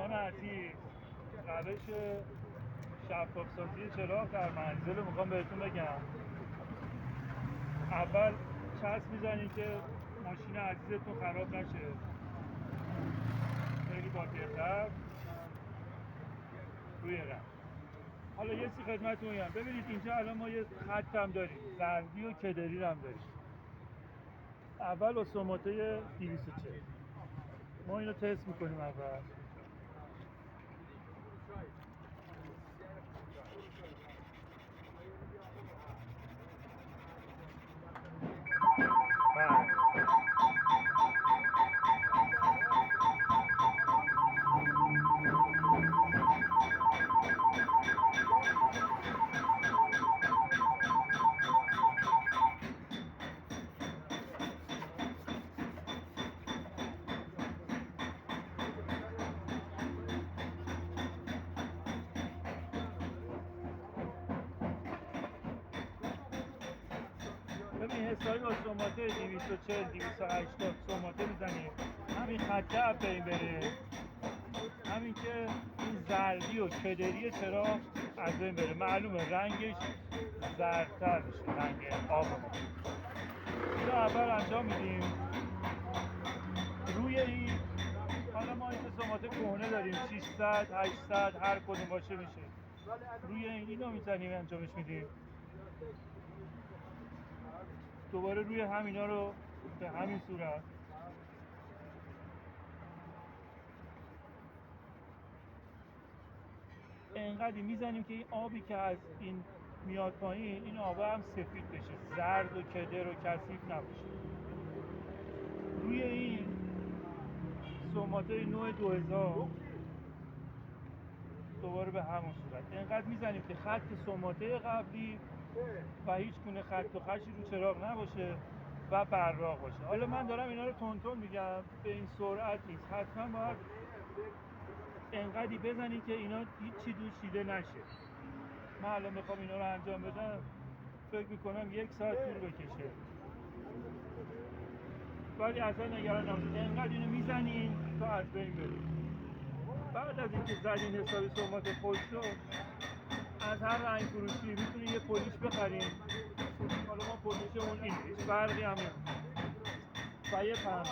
دوستان عزیز، روش شفاف‌سازی چراغ در منزل رو میخوام بهتون بگم. اول چسب میزنید که ماشین عزیزتون خراب نشه، خیلی با دقت روی رنگ. حالا یه سی خدمتتون میگم، ببینید اینجا الان ما یه خط هم داریم، زردی و کدری هم داریم. اول با سوماته 240 ما اینو تست میکنیم. اول ببین حسابی با سوماته 240 280 سوماته میزنیم، همین خطه اب بریم بره، همین که این زردی و کدری چراغ از بین بره. معلومه رنگش زردتر میشه، رنگ آب. اینو اول انجام میدیم روی این. حالا ما این سوماته کهنه داریم، 600 800 هر کدوم باشه میشه. روی اینو میزنیم، انجامش میدیم. دوباره روی همینا رو به همین صورت انقدری میزنیم که این آبی که از این میاد پایین، این آب هم سفید بشه، زرد و کدر و کثیف نباشه. روی این سوماته نوع 2000 دوباره به همون صورت انقدر میزنیم که خط سوماته قبلی و هیچ گونه خط و خشی رو چراغ نباشه و براق باشه. حالا من دارم اینا رو تون میگم، به این سرعت نیست. حتما باید انقدری بزنید که اینا هیچی دوش دیده نشه. من الان میخوام اینا رو انجام بدم، فکر میکنم 1 ساعت طول بکشه، ولی اصلا نگران نباشید. انقدر اینو میزنین تا از بین برید. بعد از اینکه زدین حسابی سومات خوش شد، از هر رنگ فروشی میتونید یه پولیش بخرین. حالا ما پولیشمون این هیچ فرقی هم نمیکنه و یه پنبه.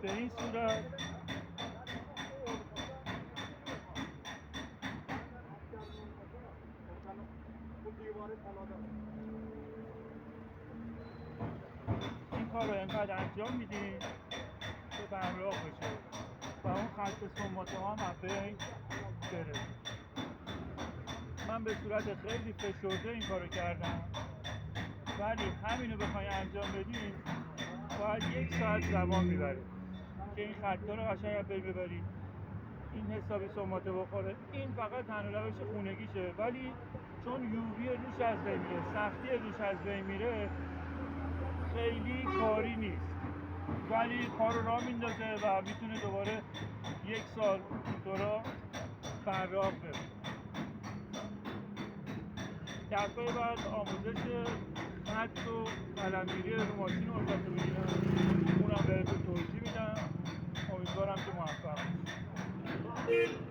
به این صورت این کار رو اینقدر انجام میدیم که براق بشه و اون خط سوماته هم از بین بره. من به صورت خیلی فشرده این کارو کردم، ولی همینو بخوای انجام بدین باید 1 ساعت زمان میبره که این خطا رو قشنگ از بین ببرید. این حسابی سوماته بخوره. این فقط تنها روش خونگیشه، ولی چون یووی روش از بین میره، سختی روش از بین میره، خیلی کاری نیست، ولی کار رو راه میندازه و میتونه دوباره 1 سال اینطورا براق بره. دفعه بعد آموزش خط و قلمگیری رو ماشین رو البته میگیرم، اونم بهتون توضیح میدم. امیدوارم که موفق باشید.